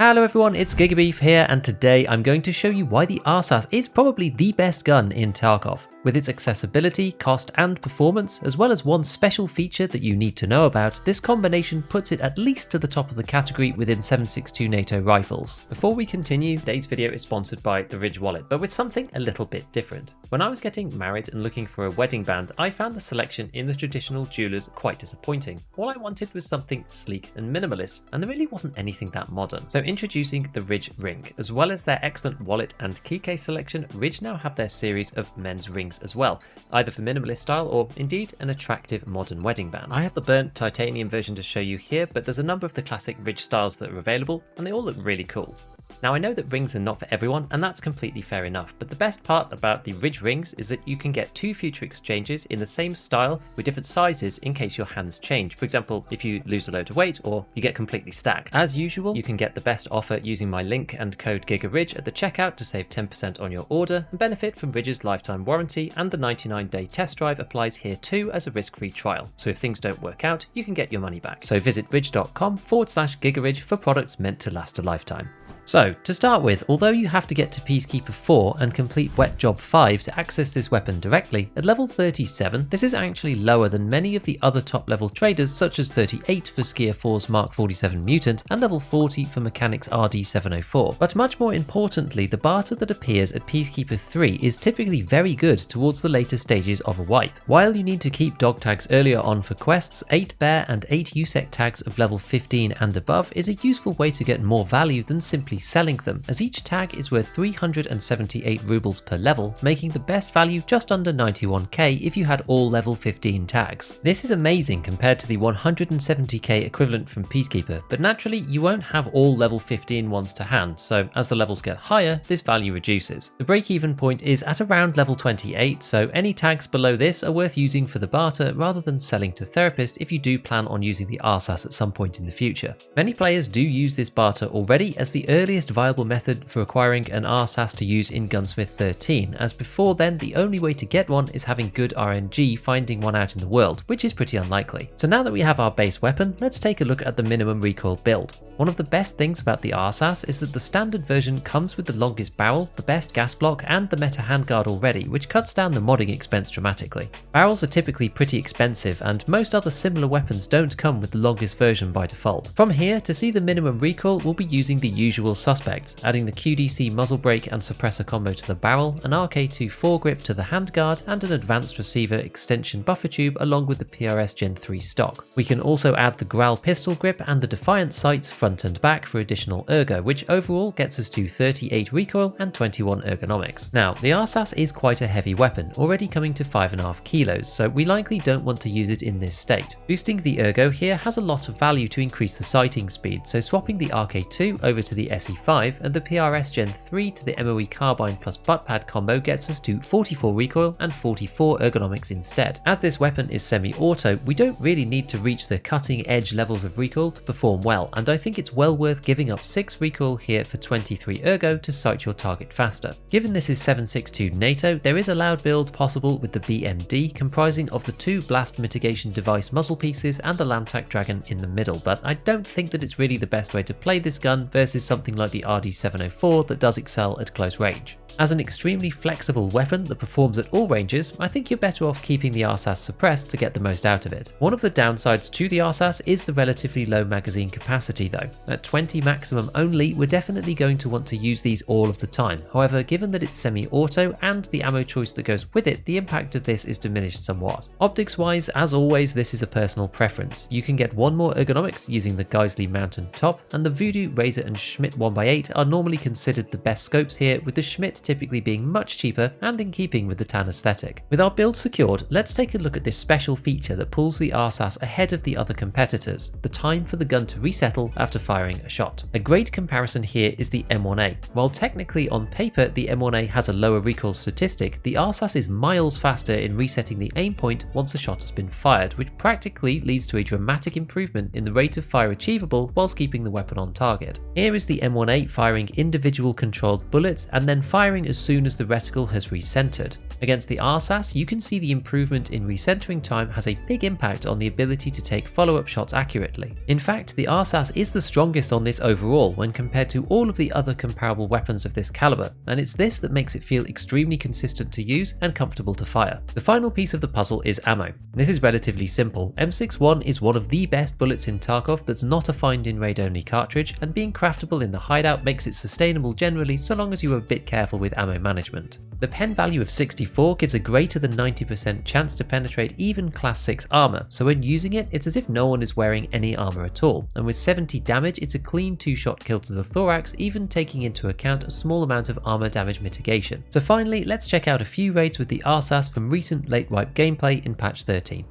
Hello everyone, it's Gigabeef here, and today I'm going to show you why the RSASS is probably the best gun in Tarkov. With its accessibility, cost and performance, as well as one special feature that you need to know about, this combination puts it at least to the top of the category within 7.62 NATO rifles. Before we continue, today's video is sponsored by the Ridge wallet, but with something a little bit different. When I was getting married and looking for a wedding band, I found the selection in the traditional jewelers quite disappointing. All I wanted was something sleek and minimalist, and there really wasn't anything that modern. So introducing the Ridge ring. As well as their excellent wallet and key case selection, Ridge now have their series of men's rings as well, either for minimalist style or indeed an attractive modern wedding band. I have the burnt titanium version to show you here, but there's a number of the classic Ridge styles that are available, and they all look really cool. Now I know that rings are not for everyone, and that's completely fair enough, but the best part about the Ridge rings is that you can get two future exchanges in the same style with different sizes in case your hands change. For example, if you lose a load of weight or you get completely stacked. As usual, you can get the best offer using my link and code GIGARIDGE at the checkout to save 10% on your order and benefit from Ridge's lifetime warranty, and the 99-day test drive applies here too as a risk-free trial. So if things don't work out, you can get your money back. So visit ridge.com/GigaRidge for products meant to last a lifetime. So, to start with, although you have to get to Peacekeeper 4 and complete Wet Job 5 to access this weapon directly, at level 37, this is actually lower than many of the other top level traders, such as 38 for Skier 4's Mark 47 Mutant and level 40 for Mechanics RD704. But much more importantly, the barter that appears at Peacekeeper 3 is typically very good towards the later stages of a wipe. While you need to keep dog tags earlier on for quests, 8 bear and 8 USEC tags of level 15 and above is a useful way to get more value than simply selling them, as each tag is worth 378 rubles per level, making the best value just under 91k if you had all level 15 tags. This is amazing compared to the 170k equivalent from Peacekeeper, but naturally you won't have all level 15 ones to hand, so as the levels get higher, this value reduces. The break-even point is at around level 28, so any tags below this are worth using for the barter rather than selling to Therapist if you do plan on using the RSASS at some point in the future. Many players do use this barter already as the earliest viable method for acquiring an RSASS to use in Gunsmith 13, as before then the only way to get one is having good RNG finding one out in the world, which is pretty unlikely. So now that we have our base weapon, let's take a look at the minimum recoil build. One of the best things about the RSASS is that the standard version comes with the longest barrel, the best gas block and the meta handguard already, which cuts down the modding expense dramatically. Barrels are typically pretty expensive, and most other similar weapons don't come with the longest version by default. From here, to see the minimum recoil, we'll be using the usual suspects, adding the QDC muzzle brake and suppressor combo to the barrel, an RK2 foregrip to the handguard, and an advanced receiver extension buffer tube along with the PRS Gen 3 stock. We can also add the Growl pistol grip and the Defiant sights front and back for additional ergo, which overall gets us to 38 recoil and 21 ergonomics. Now, the RSASS is quite a heavy weapon, already coming to 5.5 kilos, so we likely don't want to use it in this state. Boosting the ergo here has a lot of value to increase the sighting speed, so swapping the RK2 over to the SE5 and the PRS Gen 3 to the MOE carbine plus butt pad combo gets us to 44 recoil and 44 ergonomics instead. As this weapon is semi-auto, we don't really need to reach the cutting edge levels of recoil to perform well, and I think it's well worth giving up 6 recoil here for 23 ergo to sight your target faster. Given this is 7.62 NATO, there is a loud build possible with the BMD comprising of the 2 blast mitigation device muzzle pieces and the Lantac Dragon in the middle, but I don't think that it's really the best way to play this gun versus something like the RD704 that does excel at close range. As an extremely flexible weapon that performs at all ranges, I think you're better off keeping the RSASS suppressed to get the most out of it. One of the downsides to the RSASS is the relatively low magazine capacity though. At 20 maximum only, we're definitely going to want to use these all of the time. However, given that it's semi-auto and the ammo choice that goes with it, the impact of this is diminished somewhat. Optics wise, as always, this is a personal preference. You can get one more ergonomics using the Geisley Mountain top, and the Voodoo, Razor and Schmidt 1x8 are normally considered the best scopes here, with the Schmidt typically being much cheaper and in keeping with the tan aesthetic. With our build secured, let's take a look at this special feature that pulls the RSASS ahead of the other competitors, the time for the gun to resettle after firing a shot. A great comparison here is the M1A. While technically on paper the M1A has a lower recoil statistic, the RSASS is miles faster in resetting the aim point once a shot has been fired, which practically leads to a dramatic improvement in the rate of fire achievable whilst keeping the weapon on target. Here is the M1A firing individual controlled bullets and then firing as soon as the reticle has recentered. Against the RSASS, you can see the improvement in recentering time has a big impact on the ability to take follow-up shots accurately. In fact, the RSASS is the strongest on this overall when compared to all of the other comparable weapons of this caliber, and it's this that makes it feel extremely consistent to use and comfortable to fire. The final piece of the puzzle is ammo. This is relatively simple. M61 is one of the best bullets in Tarkov that's not a find-in-raid only cartridge, and being craftable in the hideout makes it sustainable generally so long as you are a bit careful with ammo management. The pen value of 64 gives a greater than 90% chance to penetrate even class 6 armor, so when using it, it's as if no one is wearing any armor at all, and with 70 damage it's a clean 2-shot kill to the thorax, even taking into account a small amount of armor damage mitigation. So finally, let's check out a few raids with the RSASS from recent late wipe gameplay in patch 13.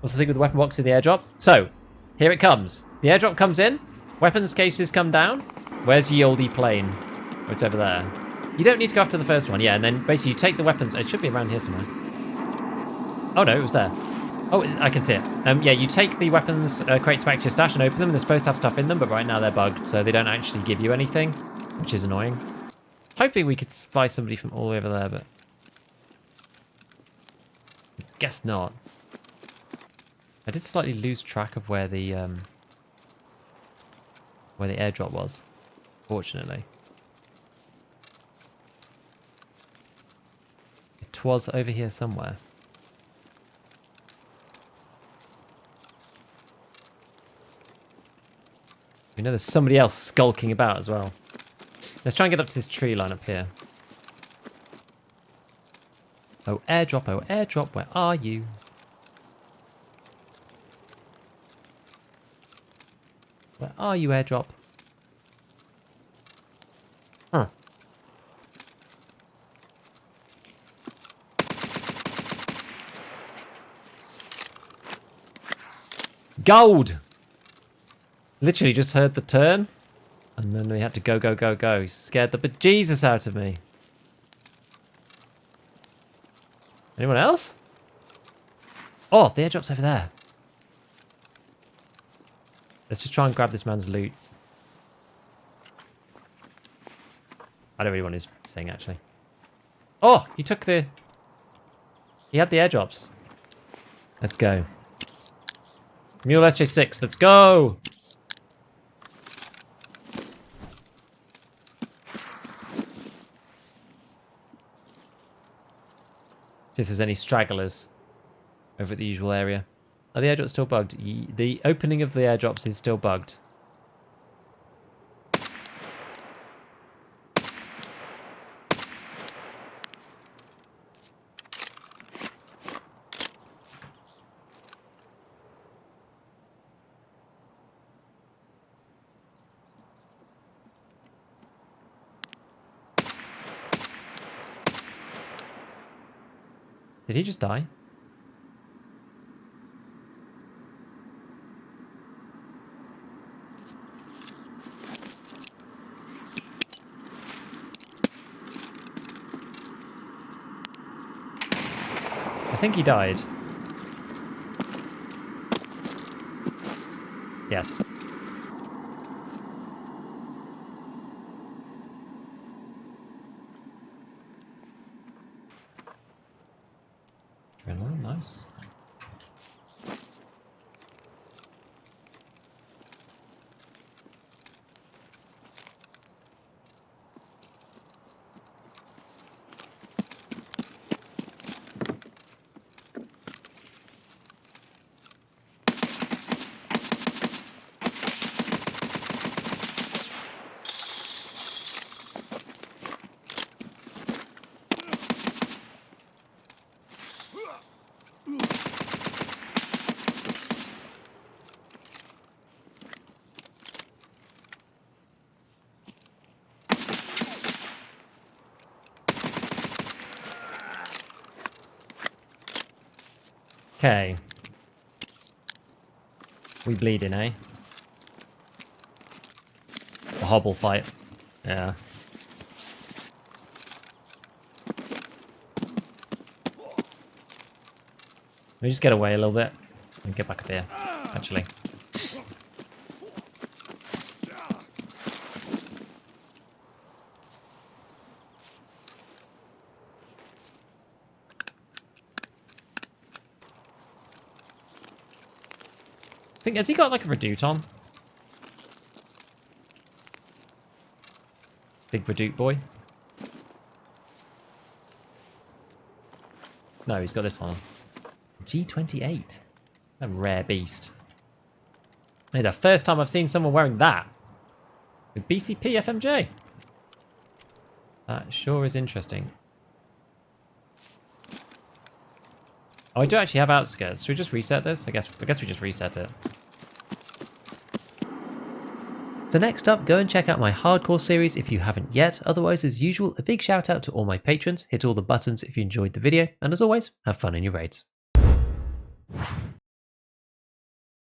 What's the thing with the weapon box in the airdrop? So, here it comes. The airdrop comes in, weapons cases come down. Where's ye oldie plane? Oh, it's over there. You don't need to go after the first one, yeah, and then basically you take the weapons. It should be around here somewhere. Oh no, it was there. Oh, I can see it. Yeah, you take the weapons crates back to your stash and open them. They're supposed to have stuff in them, but right now they're bugged, so they don't actually give you anything, which is annoying. Hopefully we could spy somebody from all the way over there, but I guess not. I did slightly lose track of where the airdrop was, fortunately. It was over here somewhere. We know there's somebody else skulking about as well. Let's try and get up to this tree line up here. Oh, airdrop, where are you? Where are you, airdrop? Huh. Gold! Literally just heard the turn, and then we had to go, go, go, go. Scared the bejesus out of me. Anyone else? Oh, the airdrop's over there. Let's just try and grab this man's loot. I don't really want his thing, actually. Oh, he took the... He had the airdrops. Let's go. Mule SJ6, let's go! See if there's any stragglers over at the usual area. Are the airdrops still bugged? The opening of the airdrops is still bugged. Did he just die? I think he died. Yes. Adrenaline, nice. Okay. We bleeding, eh? A hobble fight. Yeah. Let me just get away a little bit and get back up here, actually. has he got like a redoute on? Big redoute boy. No, he's got this one. G28. A rare beast. Hey, the first time I've seen someone wearing that. With BCP FMJ. That sure is interesting. Oh, I do actually have outskirts. Should we just reset this? I guess we just reset it. So next up, go and check out my hardcore series if you haven't yet. Otherwise, as usual, a big shout out to all my patrons. Hit all the buttons if you enjoyed the video. And as always, have fun in your raids.